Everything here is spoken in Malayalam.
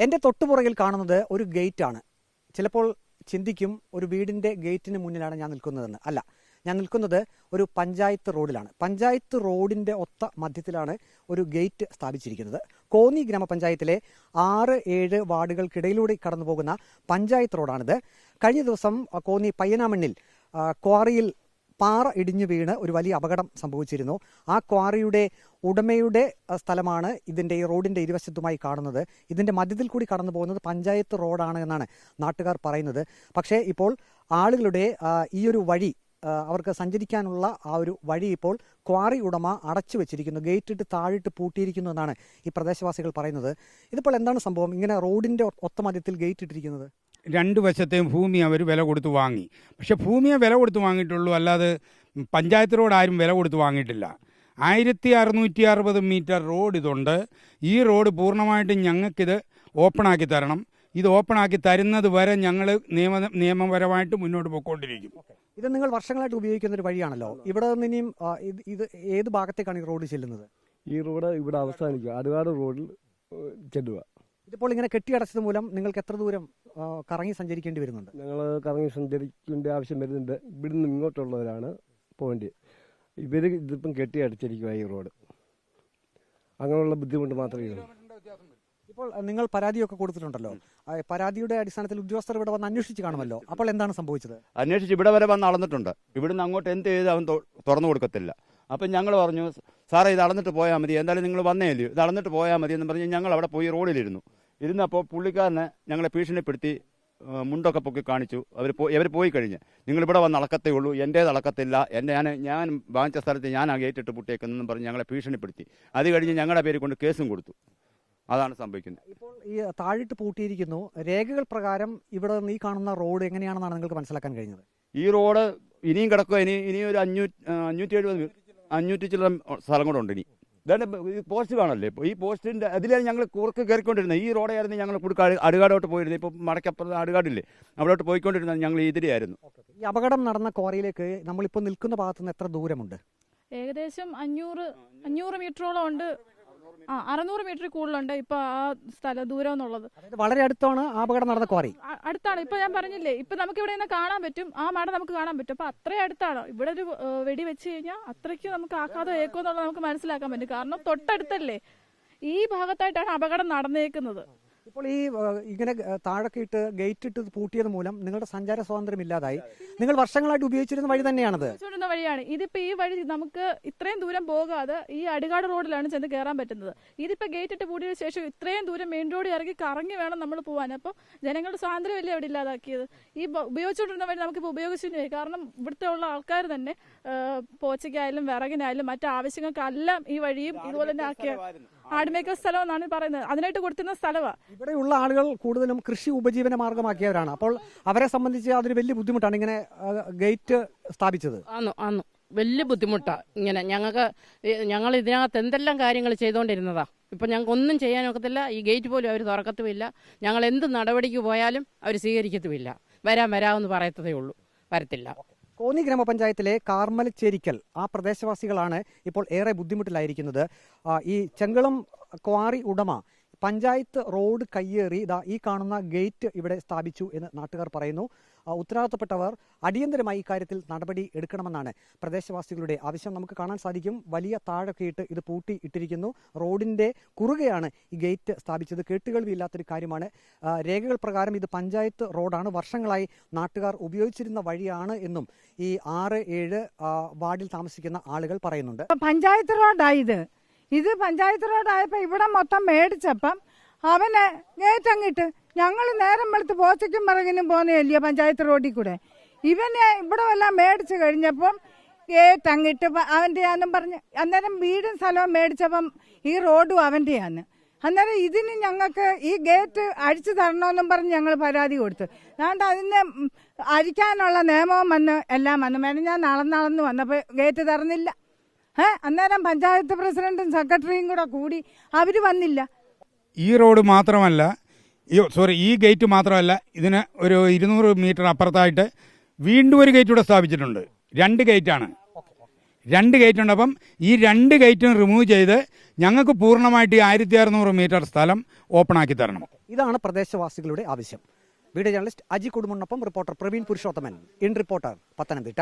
എൻ്റെ തൊട്ടുപുറകിൽ കാണുന്നത് ഒരു ഗേറ്റാണ്. ചിലപ്പോൾ ചിന്തിക്കും ഒരു വീടിൻ്റെ ഗേറ്റിന് മുന്നിലാണ് ഞാൻ നിൽക്കുന്നതെന്ന്. അല്ല, ഞാൻ നിൽക്കുന്നത് ഒരു പഞ്ചായത്ത് റോഡിലാണ്. പഞ്ചായത്ത് റോഡിൻ്റെ ഒത്ത മധ്യത്തിലാണ് ഒരു ഗേറ്റ് സ്ഥാപിച്ചിരിക്കുന്നത്. കോന്നി ഗ്രാമപഞ്ചായത്തിലെ 6-7 വാർഡുകൾക്കിടയിലൂടെ കടന്നു പോകുന്ന പഞ്ചായത്ത് റോഡാണിത്. കഴിഞ്ഞ ദിവസം കോന്നി പയ്യനാമണ്ണിൽ ക്വാറിയിൽ പാറ ഇടിഞ്ഞു വീണ് ഒരു വലിയ അപകടം സംഭവിച്ചിരുന്നു. ആ ക്വാറിയുടെ ഉടമയുടെ സ്ഥലമാണ് ഇതിൻ്റെ ഈ റോഡിൻ്റെ ഇരുവശത്തുമായി കാണുന്നത്. ഇതിൻ്റെ മധ്യത്തിൽ കൂടി കടന്നു പോകുന്നത് പഞ്ചായത്ത് റോഡാണ് എന്നാണ് നാട്ടുകാർ പറയുന്നത്. പക്ഷേ ഇപ്പോൾ ആളുകളുടെ ഈ ഒരു വഴി, അവർക്ക് സഞ്ചരിക്കാനുള്ള ആ ഒരു വഴി ഇപ്പോൾ ക്വാറി ഉടമ അടച്ചു വെച്ചിരിക്കുന്നു, ഗേറ്റിട്ട് താഴിട്ട് പൂട്ടിയിരിക്കുന്നു എന്നാണ് ഈ പ്രദേശവാസികൾ പറയുന്നത്. ഇതിപ്പോൾ എന്താണ് സംഭവം, ഇങ്ങനെ റോഡിൻ്റെ ഒത്ത മധ്യത്തിൽ ഗേറ്റ് ഇട്ടിരിക്കുന്നത്? രണ്ട് വശത്തെയും ഭൂമി അവർ വില കൊടുത്ത് വാങ്ങി. പക്ഷെ ഭൂമിയെ വില കൊടുത്ത് വാങ്ങിയിട്ടുള്ളൂ, അല്ലാതെ പഞ്ചായത്ത് റോഡ് ആരും വില കൊടുത്ത് വാങ്ങിയിട്ടില്ല. 1660 മീറ്റർ റോഡ് ഇതുണ്ട്. ഈ റോഡ് പൂർണ്ണമായിട്ടും ഞങ്ങൾക്കിത് ഓപ്പണാക്കി തരണം. ഇത് ഓപ്പണാക്കി തരുന്നത് വരെ ഞങ്ങൾ നിയമപരമായിട്ട് മുന്നോട്ട് പോയിക്കൊണ്ടിരിക്കും. ഇത് നിങ്ങൾ വർഷങ്ങളായിട്ട് ഉപയോഗിക്കുന്ന ഒരു വഴിയാണല്ലോ. ഇവിടെ നിന്ന് ഇനിയും ഇത് ഏത് ഭാഗത്തേക്കാണ് ഈ റോഡ് ചെല്ലുന്നത്? ഈ റോഡ് ഇവിടെ അവസാനിക്കുക, അടുകാട് റോഡിൽ ചെല്ലുക. ഇതിപ്പോൾ ഇങ്ങനെ കെട്ടിയടച്ചത് മൂലം നിങ്ങൾക്ക് എത്ര ദൂരം കറങ്ങി സഞ്ചരിക്കേണ്ടി വരുന്നുണ്ട്? ഞങ്ങൾ കറങ്ങി സഞ്ചരിക്കേണ്ട ആവശ്യം വരുന്നുണ്ട്. ഇവിടുന്ന് ഇങ്ങോട്ടുള്ളവരാണ് പോയിന്റ്. ഇവർ ഇതിപ്പം കെട്ടിയടച്ചിരിക്കുക ഈ റോഡ്. അങ്ങനെയുള്ള ബുദ്ധിമുട്ട് മാത്രമേ ഉള്ളൂ. ഇപ്പോൾ നിങ്ങൾ പരാതിയൊക്കെ കൊടുത്തിട്ടുണ്ടല്ലോ. പരാതിയുടെ അടിസ്ഥാനത്തിൽ ഉദ്യോഗസ്ഥർ ഇവിടെ വന്ന് അന്വേഷിച്ച് കാണുമല്ലോ. അപ്പോൾ എന്താണ് സംഭവിച്ചത്? അന്വേഷിച്ച് ഇവിടെ വരെ വന്ന് അളന്നിട്ടുണ്ട്. ഇവിടുന്ന് അങ്ങോട്ട് എന്ത് ചെയ്ത് അവൻ തുറന്നു കൊടുക്കത്തില്ല. അപ്പം ഞങ്ങൾ പറഞ്ഞു, സാറേ ഇത് അളന്നിട്ട് പോയാൽ മതി, എന്തായാലും നിങ്ങൾ വന്നേ ഇല്ലയോ, ഇത് അളന്നിട്ട് പോയാൽ മതി എന്ന് പറഞ്ഞ് ഞങ്ങൾ അവിടെ പോയി ഇരുന്നപ്പോൾ പുള്ളിക്കാരനെ ഞങ്ങളെ ഭീഷണിപ്പെടുത്തി മുണ്ടൊക്കെ പൊക്കി കാണിച്ചു. ഇവർ പോയി കഴിഞ്ഞ് നിങ്ങളിവിടെ വന്ന് അളക്കത്തേ ഉള്ളൂ, എൻ്റേത് അളക്കത്തില്ല, ഞാൻ വാങ്ങിച്ച സ്ഥലത്ത് ഞാൻ ആ ഗേറ്റിട്ട് പൂട്ടിയേക്കെന്നും പറഞ്ഞ് ഞങ്ങളെ ഭീഷണിപ്പെടുത്തി. അത് കഴിഞ്ഞ് ഞങ്ങളുടെ പേര് കൊണ്ട് കേസും കൊടുത്തു. അതാണ് സംഭവിക്കുന്നത്. ഇപ്പോൾ ഈ താഴിട്ട് പൂട്ടിയിരിക്കുന്നു. രേഖകൾ പ്രകാരം ഇവിടെ നിന്ന് ഈ കാണുന്ന റോഡ് എങ്ങനെയാണെന്നാണ് നിങ്ങൾക്ക് മനസ്സിലാക്കാൻ കഴിഞ്ഞത്? ഈ റോഡ് ഇനിയും കിടക്കുക. ഇനിയും ഒരു 570 ചില സ്ഥലം കൂടെ ഉണ്ട്. ഇനി ഈ പോസ്റ്റ് കാണല്ലേ, ഈ പോസ്റ്റിൻ്റെ അതിലാണ് ഞങ്ങൾ കുറുക്ക് കയറിക്കൊണ്ടിരുന്നത്. ഈ റോഡായിരുന്നു ഞങ്ങൾ അടുകാടോട്ട് പോയിരുന്നത്. ഇപ്പോൾ മടക്കപ്പുറത്ത് അടുകാടില്ലേ, അവിടോട്ട് പോയിക്കൊണ്ടിരുന്നത് ഞങ്ങൾ ഇതിലെയായിരുന്നു. ഈ അപകടം നടന്ന ക്വാറിയിലേക്ക് നമ്മളിപ്പോൾ നിൽക്കുന്ന ഭാഗത്ത് നിന്ന് എത്ര ദൂരമുണ്ട്? ഏകദേശം 500 മീറ്ററോളം ഉണ്ട്. 600 മീറ്റർ കൂടുതലുണ്ട് ഇപ്പോൾ ആ സ്ഥലം ദൂരം എന്നുള്ളത്. വളരെ അടുത്താണ് അപകടം നടന്ന ക്വാറി. അടുത്താണ്. ഇപ്പൊ ഞാൻ പറഞ്ഞില്ലേ, ഇപ്പൊ നമുക്ക് ഇവിടെ നിന്ന് കാണാൻ പറ്റും, ആ മട നമുക്ക് കാണാൻ പറ്റും. അപ്പൊ അത്രയും അടുത്താണ്. ഇവിടെ ഒരു വെടി വെച്ച് കഴിഞ്ഞാൽ അത്രയ്ക്ക് നമുക്ക് ആഘാതം ഏക്കുമെന്നുള്ളത് നമുക്ക് മനസ്സിലാക്കാൻ പറ്റും. കാരണം തൊട്ടടുത്തല്ലേ, ഈ ഭാഗത്തായിട്ടാണ് അപകടം നടന്നേക്കുന്നത്. ഇപ്പോൾ ഈ ഇങ്ങനെ താഴൊക്കെ ഇട്ട് ഗേറ്റ് ഇട്ട് പൂട്ടിയത് മൂലം നിങ്ങളുടെ സഞ്ചാര സ്വാതന്ത്ര്യം ഇല്ലാതായി. നിങ്ങൾ വർഷങ്ങളായിട്ട് ഉപയോഗിച്ചിരുന്ന വഴി തന്നെയാണത്. വഴിയാണ് ഇതിപ്പോ. ഈ വഴി നമുക്ക് ഇത്രയും ദൂരം പോകാതെ ഈ അടുകാട് റോഡിലാണ് ചെന്ന് കയറാൻ പറ്റുന്നത്. ഇതിപ്പോ ഗേറ്റ് ഇട്ട് പൂട്ടിയതിനു ശേഷം ഇത്രയും ദൂരം മെയിൻ റോഡ് ഇറങ്ങി കറങ്ങി വേണം നമ്മൾ പോകാൻ. അപ്പോൾ ജനങ്ങളുടെ സ്വാതന്ത്ര്യം അല്ലേ അവിടെ ഇല്ലാതാക്കിയത്. ഈ ഉപയോഗിച്ചുകൊണ്ടിരുന്ന വഴി നമുക്കിപ്പോൾ ഉപയോഗിച്ചില്ല. കാരണം ഇവിടുത്തെ ഉള്ള ആൾക്കാർ തന്നെ പോച്ചയ്ക്കായാലും വിറകിനായാലും മറ്റു ആവശ്യങ്ങൾക്കെല്ലാം ഈ വഴിയും ഇതുപോലെ തന്നെ ആക്കിയ ആടുമേക്കൽ സ്ഥലം എന്നാണ് പറയുന്നത്. അതിനായിട്ട് കൊടുത്തിരുന്ന സ്ഥലമാണ്. ഇവിടെയുള്ള ആളുകൾ കൂടുതലും കൃഷി ഉപജീവന മാർഗമാക്കിയവരാണ്. അപ്പോൾ അവരെ സംബന്ധിച്ച് അതൊരു വലിയ ബുദ്ധിമുട്ടാണ് ഇങ്ങനെ ഗേറ്റ് സ്ഥാപിച്ചത്. വലിയ ബുദ്ധിമുട്ടാണ്. ഇങ്ങനെ ഞങ്ങൾ ഇതിനകത്ത് എന്തെല്ലാം കാര്യങ്ങൾ ചെയ്തുകൊണ്ടിരുന്നതാ. ഇപ്പം ഞങ്ങൾക്ക് ഒന്നും ചെയ്യാനൊക്കത്തില്ല. ഈ ഗേറ്റ് പോലും അവർ തുറക്കത്തുമില്ല. ഞങ്ങൾ എന്ത് നടപടിക്ക് പോയാലും അവർ സ്വീകരിക്കത്തുമില്ല. വരാമെന്ന് പറയത്തതേ ഉള്ളൂ, വരത്തില്ല. കോന്നി ഗ്രാമപഞ്ചായത്തിലെ കാർമലച്ചേരിക്കൽ ആ പ്രദേശവാസികളാണ് ഇപ്പോൾ ഏറെ ബുദ്ധിമുട്ടിലായിരിക്കുന്നത്. ഈ ചെങ്കളം ക്വാറി ഉടമ പഞ്ചായത്ത് റോഡ് കയ്യേറി ഈ കാണുന്ന ഗേറ്റ് ഇവിടെ സ്ഥാപിച്ചു എന്ന് നാട്ടുകാർ പറയുന്നു. ഉത്തരവാദിത്തപ്പെട്ടവർ അടിയന്തരമായി ഇക്കാര്യത്തിൽ നടപടി എടുക്കണമെന്നാണ് പ്രദേശവാസികളുടെ ആവശ്യം. നമുക്ക് കാണാൻ സാധിക്കും, വലിയ താഴൊക്കെ ഇട്ട് ഇത് പൂട്ടി ഇട്ടിരിക്കുന്നു. റോഡിൻ്റെ കുറുകെയാണ് ഈ ഗേറ്റ് സ്ഥാപിച്ചത്. കേട്ടുകേൾവിയില്ലാത്തൊരു കാര്യമാണ്. രേഖകൾ പ്രകാരം ഇത് പഞ്ചായത്ത് റോഡാണ്. വർഷങ്ങളായി നാട്ടുകാർ ഉപയോഗിച്ചിരുന്ന വഴിയാണ് എന്നും ഈ 6-7 വാർഡിൽ താമസിക്കുന്ന ആളുകൾ പറയുന്നുണ്ട്. പഞ്ചായത്ത് റോഡായത്. ഇത് പഞ്ചായത്ത് റോഡായപ്പോൾ ഇവിടെ മൊത്തം മേടിച്ചപ്പം അവനെ ഗേറ്റ് അങ്ങിട്ട് ഞങ്ങൾ നേരം വെളുത്ത് പോച്ചയ്ക്കും പറകിനും പോകുന്നതല്ലയോ പഞ്ചായത്ത് റോഡിൽ കൂടെ. ഇവനെ ഇവിടെ എല്ലാം മേടിച്ച് കഴിഞ്ഞപ്പം ഗേറ്റ് അങ്ങിട്ട് അവൻ്റെയാന്നും പറഞ്ഞ് അന്നേരം വീടും സ്ഥലവും മേടിച്ചപ്പം ഈ റോഡും അവൻ്റെയാണ്. അന്നേരം ഇതിന് ഞങ്ങൾക്ക് ഈ ഗേറ്റ് അഴിച്ചു തരണമെന്നും പറഞ്ഞ് ഞങ്ങൾ പരാതി കൊടുത്തു. അതുകൊണ്ട് അതിന് അഴിക്കാനുള്ള നിയമവും എല്ലാം വന്നു. ഞാൻ നടന്നു വന്നപ്പോൾ ഗേറ്റ് തുറന്നില്ല. അന്നേരം പഞ്ചായത്ത് പ്രസിഡന്റും സെക്രട്ടറിയും കൂടി അവർ വന്നില്ല. ഈ റോഡ് മാത്രമല്ല, ഈ ഗേറ്റ് മാത്രമല്ല, ഇതിന് ഒരു 200 മീറ്റർ അപ്പുറത്തായിട്ട് വീണ്ടും ഒരു ഗേറ്റ് ഇവിടെ സ്ഥാപിച്ചിട്ടുണ്ട്. 2 ഗേറ്റാണ്. 2 ഗേറ്റുണ്ട്. അപ്പം ഈ 2 ഗേറ്റും റിമൂവ് ചെയ്ത് ഞങ്ങൾക്ക് പൂർണ്ണമായിട്ട് ഈ 1600 മീറ്റർ സ്ഥലം ഓപ്പണാക്കി തരണം. ഇതാണ് പ്രദേശവാസികളുടെ ആവശ്യം. വീഡിയോ ജേർണലിസ്റ്റ് അജി കുടുംബനൊപ്പം reporter Praveen Purushothaman, in Reporter, Pathanamthitta.